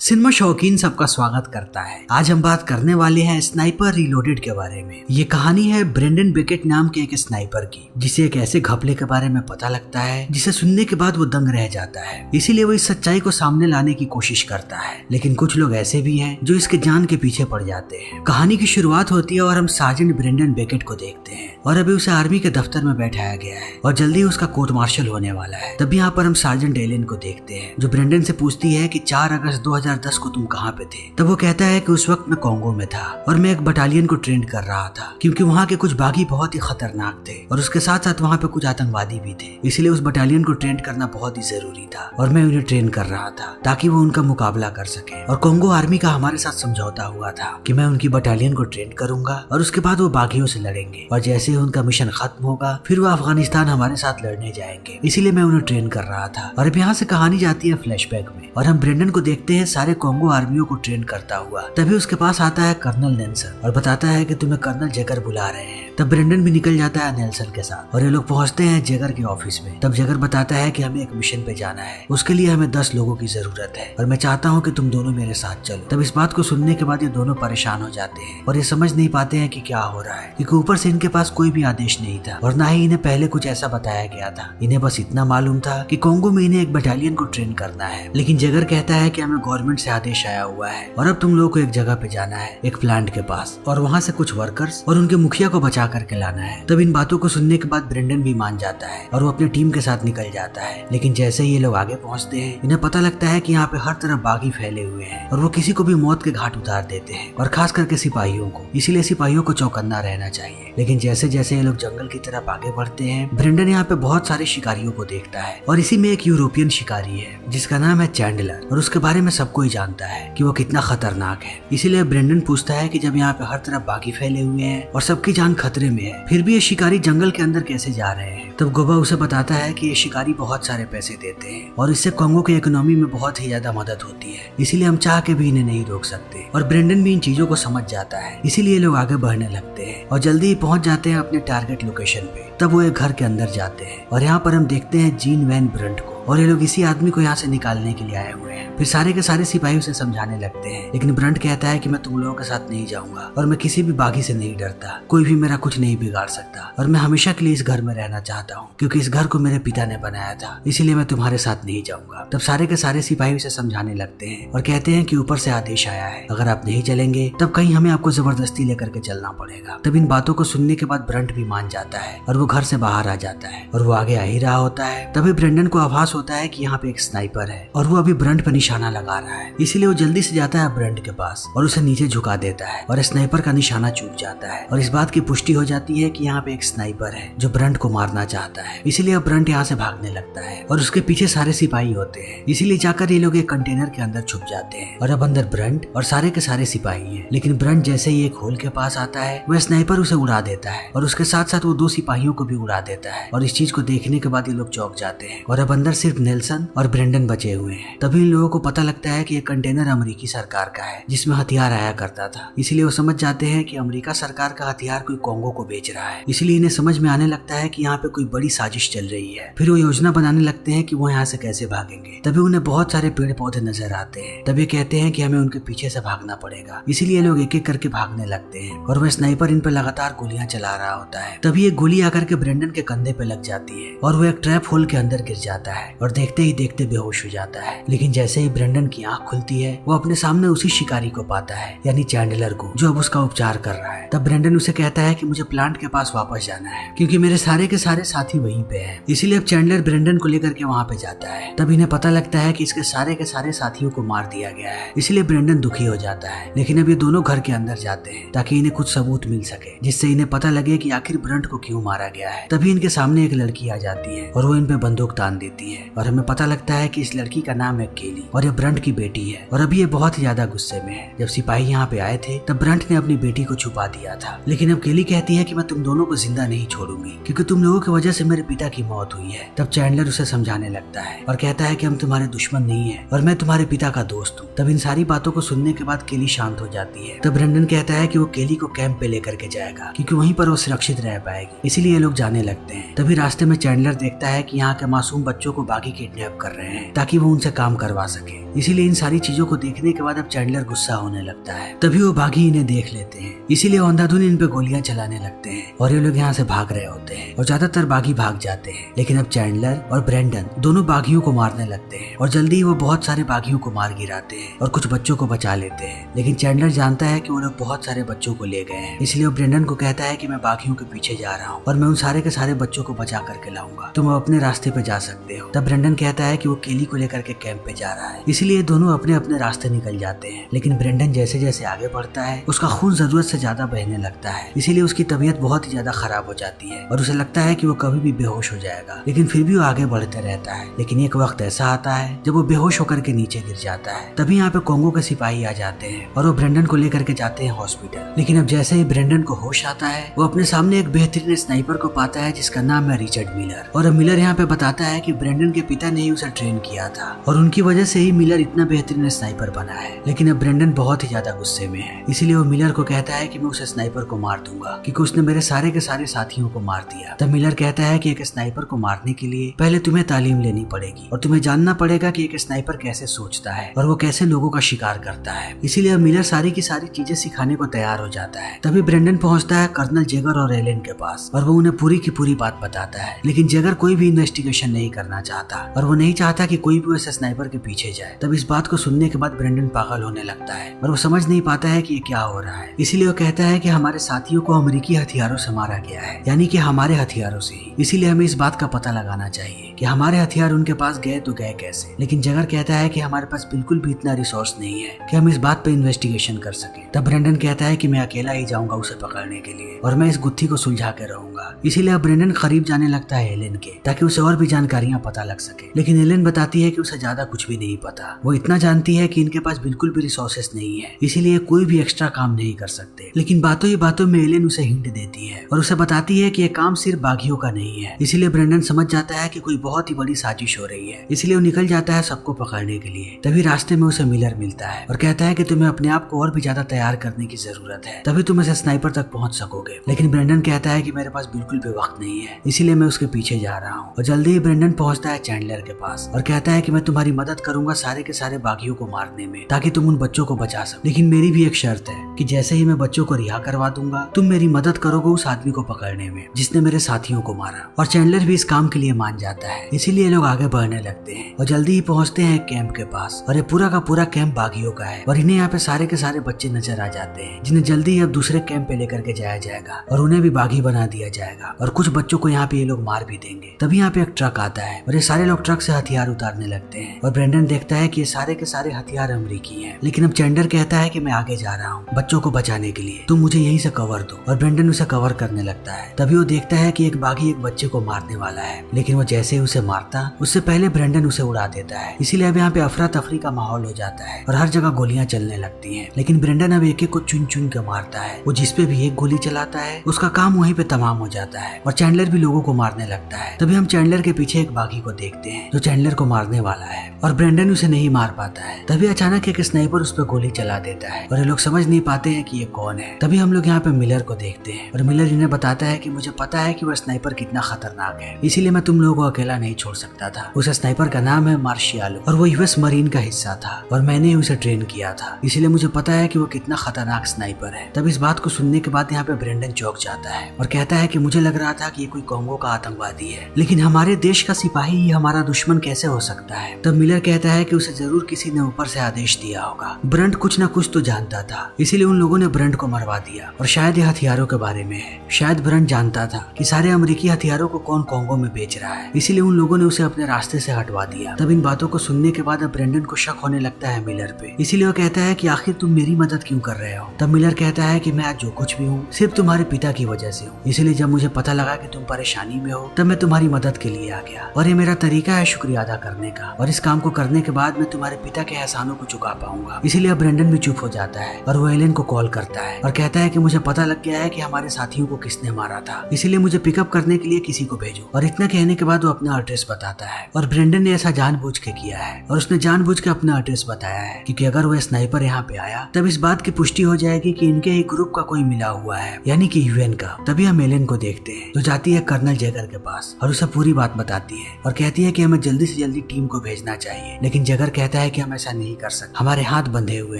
Cinema शौकीन सबका स्वागत करता है। आज हम बात करने वाले हैं स्नाइपर रीलोडेड के बारे में। ये कहानी है ब्रेंडन बेकेट नाम के एक स्नाइपर की, जिसे एक ऐसे घपले के बारे में पता लगता है जिसे सुनने के बाद वो दंग रह जाता है। इसीलिए वो इस सच्चाई को सामने लाने की कोशिश करता है, लेकिन कुछ लोग ऐसे भी हैं जो इसके जान के पीछे पड़ जाते हैं। कहानी की शुरुआत होती है और हम सार्जेंट ब्रेंडन बेकेट को देखते हैं और अभी उसे आर्मी के दफ्तर में बैठाया गया है और जल्दी उसका कोर्ट मार्शल होने वाला है। तभी यहाँ पर हम सार्जेंट एलेन को देखते हैं जो ब्रेंडन से पूछती है कि 4 अगस्त 2010 को तुम कहाँ पे थे। तब वो कहता है कि उस वक्त मैं कोंगो में था और मैं एक बटालियन को ट्रेन कर रहा था, क्योंकि वहाँ के कुछ बागी बहुत ही खतरनाक थे और उसके साथ साथ वहाँ पे कुछ आतंकवादी भी थे। इसलिए उस बटालियन को ट्रेन करना बहुत ही जरूरी था और मैं उन्हें ट्रेन कर रहा था ताकि वो उनका मुकाबला कर सके। और कोंगो आर्मी का हमारे साथ समझौता हुआ था कि मैं उनकी बटालियन को ट्रेन करूंगा और उसके बाद वो बागियों से लड़ेंगे और जैसे ही उनका मिशन खत्म होगा फिर वो अफगानिस्तान हमारे साथ लड़ने जाएंगे। इसीलिए मैं उन्हें ट्रेन कर रहा था। और अब यहाँ से कहानी जाती है फ्लैशबैक में और हम ब्रेंडन को देखते हैं सारे कोंगो आर्मियों को ट्रेन करता हुआ। तभी उसके पास आता है कर्नल नेल्सन और बताता है कि तुम्हें कर्नल जेगर बुला रहे हैं। तब ब्रेंडन भी निकल जाता है नेल्सन के साथ और ये लोग पहुंचते हैं जेगर के ऑफिस में। तब जेगर बताता है कि हमें एक मिशन पे जाना है, उसके लिए हमें 10 लोगों की जरूरत है और मैं चाहता हूँ कि तुम दोनों मेरे साथ चलो। तब इस बात को सुनने के बाद ये दोनों परेशान हो जाते हैं और ये समझ नहीं पाते हैं कि क्या हो रहा है, क्योंकि ऊपर से इनके पास कोई भी आदेश नहीं था और ना ही इन्हें पहले कुछ ऐसा बताया गया था। इन्हें बस इतना मालूम था कि कोंगो में इन्हें एक बटालियन को ट्रेन करना है, लेकिन जेगर कहता है कि हमें गवर्नमेंट से आदेश आया हुआ है और अब तुम लोगों को एक जगह पे जाना है, एक प्लांट के पास, और वहाँ से कुछ वर्कर्स और उनके मुखिया को बचा करके लाना है। तब इन बातों को सुनने के बाद ब्रेंडन भी मान जाता है और वो अपनी टीम के साथ निकल जाता है। लेकिन जैसे ही ये लोग आगे पहुँचते हैं इन्हें पता लगता है कि यहाँ पे हर तरफ बागी फैले हुए हैं और वो किसी को भी मौत के घाट उतार देते हैं और खास करके सिपाहियों को। इसीलिए सिपाहियों को चौकन्ना रहना चाहिए। लेकिन जैसे जैसे ये लोग जंगल की तरफ आगे बढ़ते हैं ब्रेंडन यहाँ पे बहुत सारे शिकारियों को देखता है और इसी में एक यूरोपियन शिकारी है जिसका नाम है चैंडलर और उसके बारे में सबको ही जानता है कि वो कितना खतरनाक है। इसीलिए ब्रेंडन पूछता है कि जब यहाँ पे हर तरफ बागी फैले हुए हैं और सबकी जान खतरे में है, फिर भी ये शिकारी जंगल के अंदर कैसे जा रहे हैं। तब गोबा उसे बताता है कि ये शिकारी बहुत सारे पैसे देते हैं और इससे कोंगो की इकोनॉमी में बहुत ही ज्यादा मदद होती है, इसीलिए हम चाह के भी इन्हें नहीं रोक सकते। और ब्रेंडन भी इन चीजों को समझ जाता है, इसीलिए लोग आगे बढ़ने लगते हैं और जल्दी ही पहुंच जाते हैं अपने टारगेट लोकेशन पे। तब वो एक घर के अंदर जाते हैं और यहाँ पर हम देखते हैं जीन वैन ब्रंट को और ये लोग इसी आदमी को यहाँ से निकालने के लिए आए हुए हैं। फिर सारे के सारे सिपाही उसे समझाने लगते हैं, लेकिन ब्रंट कहता है कि मैं तुम लोगों के साथ नहीं जाऊंगा और मैं किसी भी बागी से नहीं डरता, कोई भी मेरा कुछ नहीं बिगाड़ सकता और मैं हमेशा के लिए इस घर में रहना चाहता हूँ, क्योंकि इस घर को मेरे पिता ने बनाया था, इसीलिए मैं तुम्हारे साथ नहीं जाऊंगा। तब सारे के सारे सिपाही उसे समझाने लगते हैं और कहते हैं कि ऊपर से आदेश आया है, अगर आप नहीं चलेंगे तब कहीं हमें आपको जबरदस्ती लेकर के चलना पड़ेगा। तब इन बातों को सुनने के बाद ब्रंट भी मान जाता है और वो घर से बाहर आ जाता है और वो आगे आ ही रहा होता है। तभी ब्रेंडन को आभास होता है कि यहाँ पे एक स्नाइपर है और वो अभी ब्रंट पर निशाना लगा रहा है। इसीलिए वो जल्दी से जाता है ब्रंट के पास और उसे नीचे झुका देता है और स्नाइपर का निशाना चूक जाता है और इस बात की पुष्टि हो जाती है कि यहाँ पे एक स्नाइपर है जो ब्रंट को मारना चाहता है। इसीलिए अब ब्रंट यहाँ से भागने लगता है और उसके पीछे सारे सिपाही होते हैं। इसीलिए जाकर ये लोग एक कंटेनर के अंदर छुप जाते हैं और अब अंदर ब्रंट और सारे के सारे सिपाही हैं। लेकिन ब्रंट जैसे ही एक होल के पास आता है वह स्नाइपर उसे उड़ा देता है और उसके साथ साथ वो 2 सिपाहियों को भी उड़ा देता है और इस चीज को देखने के बाद ये लोग चौंक जाते हैं और अब अंदर सिर्फ नेल्सन और ब्रेंडन बचे हुए हैं। तभी इन लोगों को पता लगता है कि ये कंटेनर अमेरिकी सरकार का है जिसमें हथियार आया करता था। इसलिए वो समझ जाते हैं कि अमेरिका सरकार का हथियार कोई कोंगो को बेच रहा है। इसलिए इन्हें समझ में आने लगता है कि यहाँ पे कोई बड़ी साजिश चल रही है। फिर वो योजना बनाने लगते हैं कि वो यहाँ से कैसे भागेंगे। तभी उन्हें बहुत सारे पेड़ पौधे नजर आते हैं। तभी कहते हैं कि हमें उनके पीछे से भागना पड़ेगा। इसीलिए लोग एक एक करके भागने लगते हैं और वह स्नाइपर इन पर लगातार गोलियां चला रहा होता है। तभी एक गोली आकर के ब्रेंडन के कंधे पे लग जाती है और वो एक ट्रैप होल के अंदर गिर जाता है और देखते ही देखते बेहोश हो जाता है। लेकिन जैसे ही ब्रेंडन की आंख खुलती है वो अपने सामने उसी शिकारी को पाता है, यानी चैंडलर को, जो अब उसका उपचार कर रहा है। तब ब्रेंडन उसे कहता है कि मुझे प्लांट के पास वापस जाना है क्योंकि मेरे सारे के सारे साथी वहीं पे हैं। इसीलिए अब चैंडलर ब्रेंडन को लेकर के वहाँ पे जाता है। तब इन्हें पता लगता है कि इसके सारे के सारे साथियों को मार दिया गया है। इसलिए ब्रेंडन दुखी हो जाता है। लेकिन अब ये दोनों घर के अंदर जाते हैं ताकि इन्हें कुछ सबूत मिल सके जिससे इन्हें पता लगे कि आखिर ब्रंट को क्यों मारा गया है। तभी इनके सामने एक लड़की आ जाती है और वो इन पे बंदूक तान देती है और हमें पता लगता है कि इस लड़की का नाम है केली और ये ब्रंट की बेटी है। और अभी ये बहुत ही ज्यादा गुस्से में है। जब सिपाही यहाँ पे आए थे तब ब्रंट ने अपनी बेटी को छुपा दिया था, लेकिन अब केली कहती है कि मैं तुम दोनों को जिंदा नहीं छोड़ूंगी क्योंकि तुम लोगों की वजह से मेरे पिता की मौत हुई है। तब चैंडलर उसे समझाने लगता है और कहता है कि हम तुम्हारे दुश्मन नहीं है और मैं तुम्हारे पिता का दोस्त हूँ। तब इन सारी बातों को सुनने के बाद केली शांत हो जाती है। तब ब्रेंडन कहता है कि वो केली को कैंप पे लेकर के जाएगा क्योंकि वहीं पर वो सुरक्षित रह पाएगी। इसीलिए लोग जाने लगते हैं। तभी रास्ते में चैंडलर देखता है कि यहाँ के मासूम बच्चों को बागी किडनैप कर रहे हैं ताकि वो उनसे काम करवा सके। इसीलिए इन सारी चीजों को देखने के बाद अब चैंडलर गुस्सा होने लगता है। तभी वो बागी इन्हें देख लेते हैं, इसीलिए वो अंधाधुन इन पे गोलियां चलाने लगते हैं और ये लोग यहाँ से भाग रहे होते हैं और ज्यादातर बागी भाग जाते हैं। लेकिन अब चैंडलर और ब्रेंडन दोनों बागियों को मारने लगते हैं और जल्दी ही वो बहुत सारे बागियों को मार गिराते हैं और कुछ बच्चों को बचा लेते हैं। लेकिन चैंडलर जानता है कि वो लोग बहुत सारे बच्चों को ले गए हैं, इसलिए वो ब्रेंडन को कहता है कि मैं बागियों के पीछे जा रहा हूँ और मैं उन सारे के सारे बच्चों को बचा करके लाऊंगा, तुम अपने रास्ते पे जा सकते हो। तब ब्रेंडन कहता है कि वो केली को लेकर के कैंप पे जा रहा है, इसलिए दोनों अपने अपने रास्ते निकल जाते हैं। लेकिन ब्रेंडन जैसे जैसे आगे बढ़ता है उसका खून जरूरत से ज्यादा बहने लगता है, इसीलिए उसकी तबीयत बहुत ही ज्यादा खराब हो जाती है और उसे लगता है कि वो कभी भी बेहोश हो जाएगा। लेकिन फिर भी वो आगे बढ़ते रहता है। लेकिन एक वक्त ऐसा आता है जब वो बेहोश होकर के नीचे गिर जाता है। तभी यहाँ पे कॉन्गो के सिपाही आ जाते हैं और वो ब्रेंडन को लेकर के जाते हैं हॉस्पिटल। लेकिन अब जैसे ही ब्रेंडन को होश आता है वो अपने सामने एक बेहतरीन स्नाइपर को पाता है जिसका नाम है रिचर्ड मिलर। और अब मिलर यहाँ पे बताता है कि ब्रेंडन के पिता ने ही उसे ट्रेन किया था और उनकी वजह से ही मिलर इतना बेहतरीन स्नाइपर बना है। लेकिन अब ब्रेंडन बहुत ही ज्यादा गुस्से में है, इसीलिए वो मिलर को कहता है कि मैं उस स्नाइपर को मार दूंगा क्योंकि उसने मेरे सारे के सारे साथियों को मार दिया। तब मिलर कहता है कि एक स्नाइपर को मारने के लिए पहले तुम्हें तालीम लेनी पड़ेगी और तुम्हें जानना पड़ेगा कि एक स्नाइपर कैसे सोचता है और वो कैसे लोगों का शिकार करता है। इसीलिए अब मिलर सारी की सारी चीजें सिखाने को तैयार हो जाता है। तभी ब्रेंडन पहुंचता है कर्नल जेगर और एलेन के पास और वो उन्हें पूरी की पूरी बात बताता है। लेकिन जेगर कोई भी इन्वेस्टिगेशन नहीं करना चाहता और वो नहीं चाहता कि कोई भी ऐसे स्नाइपर के पीछे जाए। तब इस बात को सुनने के बाद ब्रेंडन पागल होने लगता है और वो समझ नहीं पाता है कि ये क्या हो रहा है। इसीलिए वो कहता है कि हमारे साथियों को अमेरिकी हथियारों से मारा गया है, यानी कि हमारे हथियारों से ही। इसीलिए हमें इस बात का पता लगाना चाहिए कि हमारे हथियार उनके पास गए तो गए कैसे। लेकिन जगर कहता है कि हमारे पास बिल्कुल भी इतना रिसोर्स नहीं है कि हम इस बात पे इन्वेस्टिगेशन कर सके। तब ब्रेंडन कहता है कि मैं अकेला ही जाऊंगा उसे पकड़ने के लिए और मैं इस गुत्थी को सुलझा के रहूंगा। इसीलिए अब ब्रेंडन करीब जाने लगता है एलेन के ताकि उसे और भी जानकारियां पता लग सके। लेकिन एलेन बताती है कि उसे ज्यादा कुछ भी नहीं पता, वो इतना जानती है कि इनके पास बिल्कुल भी रिसोर्सेस नहीं है, इसीलिए कोई भी एक्स्ट्रा काम नहीं कर सकते। लेकिन बातों ही बातों में एलेन उसे हिंट देती है और उसे बताती है कि ये काम सिर्फ बागियों का नहीं है। इसीलिए ब्रेंडन समझ जाता है कि कोई बहुत ही बड़ी साजिश हो रही है, इसलिए वो निकल जाता है सबको पकड़ने के लिए। तभी रास्ते में उसे मिलर मिलता है और कहता है कि तुम्हें अपने आप को और भी ज्यादा तैयार करने की जरूरत है, तभी तुम इसे स्नाइपर तक पहुंच सकोगे। लेकिन ब्रेंडन कहता है कि मेरे पास बिल्कुल भी वक्त नहीं है, इसीलिए मैं उसके पीछे जा रहा हूँ। और जल्दी ही ब्रेंडन पहुंचता है चैंडलर के पास और कहता है कि मैं तुम्हारी मदद करूंगा सारे के सारे बागियों को मारने में ताकि तुम उन बच्चों को बचा सको। लेकिन मेरी भी एक शर्त है कि जैसे ही मैं बच्चों को रिहा करवा दूंगा तुम मेरी मदद करोगे उस आदमी को पकड़ने में जिसने मेरे साथियों को मारा। और चैंडलर भी इस काम के लिए मान जाता है, इसीलिए लोग आगे बढ़ने लगते हैं और जल्दी ही पहुंचते हैं कैंप के पास। और ये पूरा का पूरा कैंप बागियों का है और इन्हें यहाँ पे सारे के सारे बच्चे नजर आ जाते हैं जिन्हें जल्दी ही अब दूसरे कैंप पे लेकर के जाया जाएगा और उन्हें भी बागी बना दिया जाएगा और कुछ बच्चों को यहाँ पे ये लोग मार भी देंगे। तभी यहाँ पे एक ट्रक आता है और ये सारे लोग ट्रक से हथियार उतारने लगते हैं और ब्रेंडन देखता है कि ये सारे के सारे हथियार अमेरिकी हैं। लेकिन अब चैंडलर कहता है कि मैं आगे जा रहा हूँ बच्चों को बचाने के लिए, तुम मुझे यहीं से कवर दो। और ब्रेंडन उसे कवर करने लगता है। तभी वो देखता है कि एक बागी एक बच्चे को मारने वाला है, लेकिन वो जैसे ही उसे मारता उससे पहले ब्रेंडन उसे उड़ा देता है। इसीलिए अब यहाँ पे अफरा तफरी का माहौल हो जाता है और हर जगह गोलियां चलने लगती हैं। लेकिन ब्रेंडन अब एक एक को चुन चुन के मारता है, वो जिस पे भी एक गोली चलाता है उसका काम वहीं पे तमाम हो जाता है और चैंडलर भी लोगों को मारने लगता है। तभी हम चैंडलर के पीछे एक बागी को देखते हैं जो चैंडलर को मारने वाला है और ब्रेंडन उसे नहीं मार पाता है। तभी अचानक एक स्नाइपर उस पर गोली चला देता है और ये लोग समझ नहीं पाते हैं कि ये कौन है। तभी हम लोग यहाँ पे मिलर को देखते हैं और मिलर इन्हें बताता है कि मुझे पता है कि वह स्नाइपर कितना खतरनाक है, इसीलिए मैं तुम लोगों को अकेला नहीं छोड़ सकता था। उस स्नाइपर का नाम है मार्शियालो और वो यूएस मरीन का हिस्सा था और मैंने उसे ट्रेन किया था, इसीलिए मुझे पता है कि वो कितना खतरनाक स्नाइपर है। तब इस बात को सुनने के बाद यहाँ पे ब्रेंडन चौंक जाता है और कहता है कि मुझे लग रहा था कि ये कोई कॉन्गो का आतंकवादी है, लेकिन हमारे देश का सिपाही ही हमारा दुश्मन कैसे हो सकता है। तब मिलर कहता है कि उसे जरूर किसी ने ऊपर से आदेश दिया होगा। ब्रंट कुछ न कुछ तो जानता था, इसीलिए उन लोगों ने ब्रंट को मरवा दिया और शायद ये हथियारों के बारे में है। शायद ब्रंट जानता था कि सारे अमेरिकी हथियारों को कौन कॉन्गो में बेच रहा है, इसीलिए उन लोगों ने उसे अपने रास्ते से हटवा दिया। तब इन बातों को सुनने के बाद अब ब्रेंडन को शक होने लगता है मिलर पे, इसीलिए वो कहता है कि आखिर तुम मेरी मदद क्यों कर रहे हो। तब मिलर कहता है कि मैं आज जो कुछ भी हूँ सिर्फ तुम्हारे पिता की वजह से हूँ, इसीलिए जब मुझे पता लगा कि तुम परेशानी में हो तब मैं तुम्हारी मदद के लिए आ गया और ये मेरा तरीका है शुक्रिया अदा करने का और इस काम को करने के बाद मैं तुम्हारे पिता के एहसानों को चुका पाऊंगा। इसीलिए अब ब्रेंडन भी चुप हो जाता है और वो एलेन को कॉल करता है और कहता है कि मुझे पता लग गया है कि हमारे साथियों को किसने मारा था, इसीलिए मुझे पिकअप करने के लिए किसी को भेजो। और इतना कहने के बाद वो अपना एड्रेस बताता है और ब्रेंडन ने ऐसा जानबूझ के किया है और उसने जानबूझ के अपना एड्रेस बताया है क्योंकि अगर वो स्नाइपर यहाँ पे आया तब इस बात की पुष्टि हो जाएगी कि इनके ही ग्रुप का कोई मिला हुआ है, यानी कि यूएन का। तभी हम एलेन को देखते हैं जो जाती है कर्नल जैगर के पास और उसे पूरी बात बताती है और कहती है कि हमें जल्दी से जल्दी टीम को भेजना चाहिए, लेकिन जैगर कहता है कि हम ऐसा नहीं कर सकते, हमारे हाथ बंधे हुए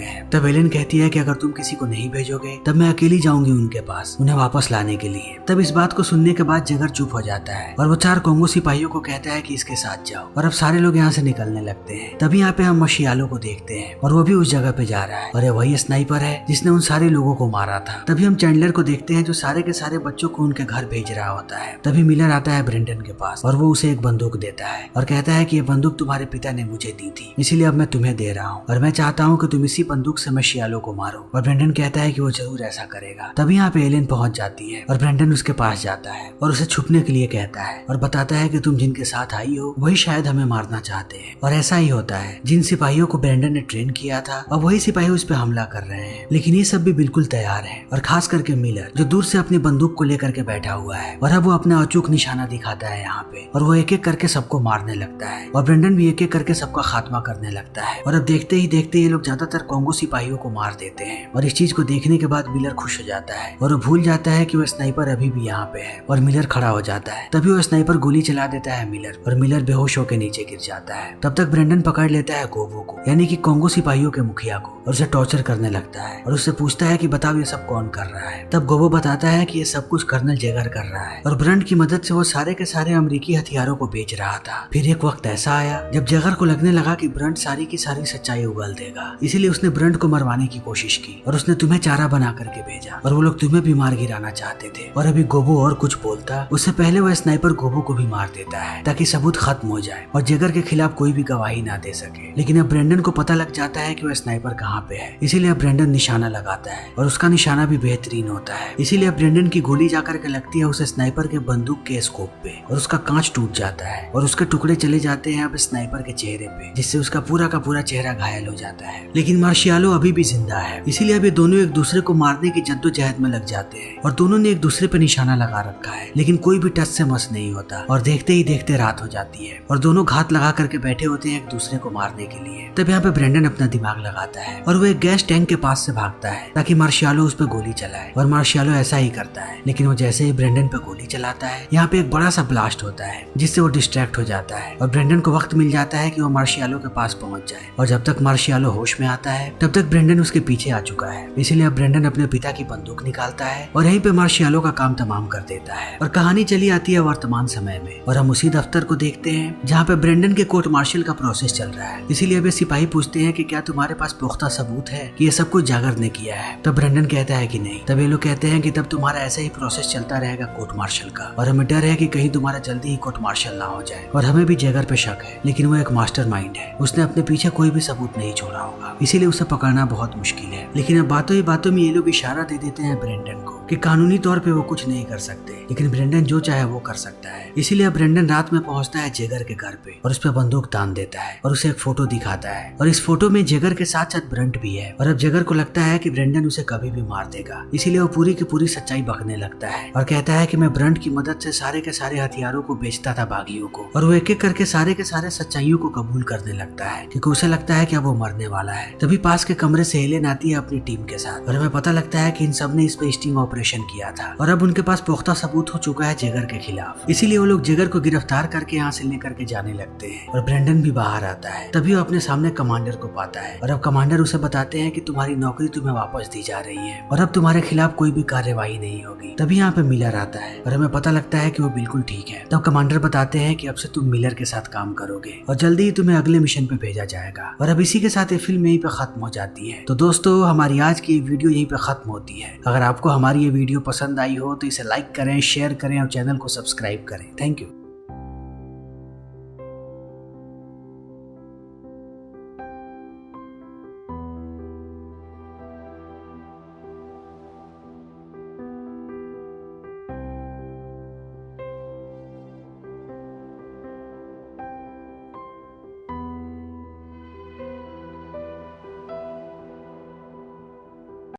हैं। तब एलेन कहती है कि अगर तुम किसी को नहीं भेजोगे तब मैं अकेली जाऊंगी उनके पास उन्हें वापस लाने के लिए। तब इस बात को सुनने के बाद जैगर चुप हो जाता है और वो 4 कोंगो सिपाहियों को कहता है कि इसके साथ जाओ और अब सारे लोग यहाँ से निकलने लगते हैं। तभी यहाँ पे हम मार्शियालो को देखते हैं और वो भी उस जगह पे जा रहा है और वही स्नाइपर है जिसने उन सारे लोगों को मारा था। तभी हम चैंडलर को देखते हैं जो सारे के सारे बच्चों को उनके घर भेज रहा होता है। तभी मिलर आता है ब्रेंडन के पास और वो उसे एक बंदूक देता है और कहता है कि ये बंदूक तुम्हारे पिता ने मुझे दी थी, इसीलिए अब मैं तुम्हें दे रहा हूँ और मैं चाहता हूँ कि तुम इसी बंदूक से मार्शियालो को मारो। और ब्रेंडन कहता है कि वो जरूर ऐसा करेगा। तभी यहाँ पे एलेन पहुंच जाती है और ब्रेंडन उसके पास जाता है और उसे छुपने के लिए कहता है और बताता है कि तुम जिनके साथ आई हो वही शायद हमें मारना चाहते हैं। और ऐसा ही होता है, जिन सिपाहियों को ब्रेंडन ने ट्रेन किया था अब वही सिपाही उस पर हमला कर रहे हैं, लेकिन ये सब भी बिल्कुल तैयार है और खास करके मिलर जो दूर से अपनी बंदूक को लेकर के बैठा हुआ है और अब वो अपना अचूक निशाना दिखाता है यहाँ पे और वो एक एक करके सबको मारने लगता है और ब्रेंडन भी एक एक करके सबका खात्मा करने लगता है। और अब देखते ही देखते ये लोग ज्यादातर कोंगो सिपाहियों को मार देते हैं और इस चीज को देखने के बाद मिलर खुश हो जाता है और वो भूल जाता है कि वो स्नाइपर अभी भी यहाँ पे है और मिलर खड़ा हो जाता है। तभी वो स्नाइपर गोली चला देता है मिलर और मिलर बेहोश होकर नीचे गिर जाता है। तब तक ब्रेंडन पकड़ लेता है गोबो को, यानी कि कोंगो सिपाहियों के मुखिया को, और उसे टॉर्चर करने लगता है और उससे पूछता है कि बताओ ये सब कौन कर रहा है। तब गोबो बताता है कि ये सब कुछ कर्नल जैगर कर रहा है और ब्रंट की मदद से वो सारे के सारे अमेरिकी हथियारों को बेच रहा था। फिर एक वक्त ऐसा आया जब जैगर को लगने लगा कि ब्रंट सारी की सारी सच्चाई उगल देगा, इसीलिए उसने ब्रंट को मरवाने की कोशिश की और उसने तुम्हें चारा बना करके भेजा और वो लोग तुम्हें भी मार गिराना चाहते थे। और अभी गोबो और कुछ बोलता उससे पहले वह स्नाइपर गोबो को भी मार देता है ताकि सबूत खत्म हो जाए और जैगर के खिलाफ कोई भी गवाही ना दे सके। लेकिन अब ब्रेंडन को पता लग जाता है कि वह स्नाइपर कहाँ पे है, इसीलिए अब ब्रेंडन निशाना लगाता है और उसका निशाना भी बेहतरीन होता है। इसीलिए अब ब्रेंडन की गोली जाकर के लगती है उस स्नाइपर के बंदूक के स्कोप पे और उसका कांच टूट जाता है और उसके टुकड़े चले जाते हैं अब स्नाइपर के चेहरे पे, जिससे उसका पूरा का पूरा चेहरा घायल हो जाता है। लेकिन मार्शियालो अभी भी जिंदा है, इसीलिए अब ये दोनों एक दूसरे को मारने की जद्दोजहद में लग जाते हैं और दोनों ने एक दूसरे पे निशाना लगा रखा है, लेकिन कोई भी टच से मस नहीं होता। और देखते ही देखते रात हो जाती है और दोनों घात लगा करके बैठे होते हैं एक दूसरे को मारने के लिए। तब यहाँ पे ब्रेंडन अपना दिमाग लगाता है और वो एक गैस टैंक के पास से भागता है ताकि मार्शियालो उस पर गोली चलाए और मार्शियालो ऐसा ही करता है। लेकिन वो जैसे ही ब्रेंडन पे गोली चलाता है यहाँ पे एक बड़ा सा ब्लास्ट होता है जिससे वो डिस्ट्रैक्ट हो जाता है और ब्रेंडन को वक्त मिल जाता है कि वो मार्शियालो के पास पहुंच जाए। और जब तक मार्शियालो होश में आता है तब तक ब्रेंडन उसके पीछे आ चुका है, इसीलिए अब ब्रेंडन अपने पिता की बंदूक निकालता है और यहीं पे मार्शियालो का काम तमाम कर देता है। और कहानी चली आती है वर्तमान समय में और हम उसी दफ्तर को देखते हैं जहाँ पे ब्रेंडन के कोर्ट मार्शल का प्रोसेस चल रहा है। इसीलिए अब सिपाही पूछते हैं कि क्या तुम्हारे पास पुख्ता सबूत है कि ये सब कुछ जागर ने किया है। तब ब्रेंडन कहता है कि नहीं। तब ये लोग कहते हैं कि तब तुम्हारा ऐसा ही प्रोसेस चलता रहेगा कोर्ट मार्शल का और हमें डर है कि कहीं तुम्हारा जल्दी ही कोर्ट मार्शल ना हो जाए। और हमें भी जैगर पे शक है, लेकिन वो एक मास्टरमाइंड है, उसने अपने पीछे कोई भी सबूत नहीं छोड़ा होगा, इसीलिए उसे पकड़ना बहुत मुश्किल है। लेकिन अब बातों ही बातों में ये लोग इशारा दे देते हैं ब्रेंडन को कि कानूनी तौर पे वो कुछ नहीं कर सकते, लेकिन ब्रेंडन जो चाहे वो कर सकता है। इसीलिए ब्रेंडन रात में पहुंचता है जैगर के घर पे और उस पर बंदूक तान देता है और उसे एक फोटो दिखाता है और इस फोटो में जैगर के साथ साथ ब्रंट भी है। और अब जैगर को लगता है कि ब्रेंडन उसे कभी भी मार देगा, इसीलिए वो पूरी की पूरी सच्चाई बकने लगता है और कहता है कि मैं ब्रंट की मदद से सारे के सारे हथियारों को बेचता था बागियों को। और वो एक एक करके सारे के सारे सच्चाइयों को कबूल करने लगता है क्योंकि उसे लगता है कि अब वो मरने वाला है। तभी पास के कमरे से एलेन आती है अपनी टीम के साथ और हमें पता लगता है कि इन सब ने इस पे स्टिंग ऑपरेशन किया था और अब उनके पास पुख्ता सबूत हो चुका है जैगर के खिलाफ। इसीलिए वो लोग जैगर को गिरफ्तार करके यहाँ से लेकर के जाने लगते हैं और ब्रेंडन भी बाहर आता है। तभी वो अपने सामने कमांडर को पाता है और अब कमांडर उसे बताते हैं कि तुम्हारी नौकरी तुम्हें वापस दी जा रही है और अब तुम्हारे खिलाफ कोई भी कार्यवाही नहीं होगी। तभी यहाँ पे मिलर आता है और हमें पता लगता है कि वो बिल्कुल ठीक है। तब कमांडर बताते हैं कि अब से तुम मिलर के साथ काम करोगे और जल्दी ही तुम्हें अगले मिशन पे भेजा जाएगा। और अब इसी के साथ ये फिल्म यहीं पे खत्म हो जाती है। तो दोस्तों हमारी आज की वीडियो यहीं पे खत्म होती है। अगर आपको हमारी ये वीडियो पसंद आई हो तो इसे लाइक करें, शेयर करें और चैनल को सब्सक्राइब करें। Thank you.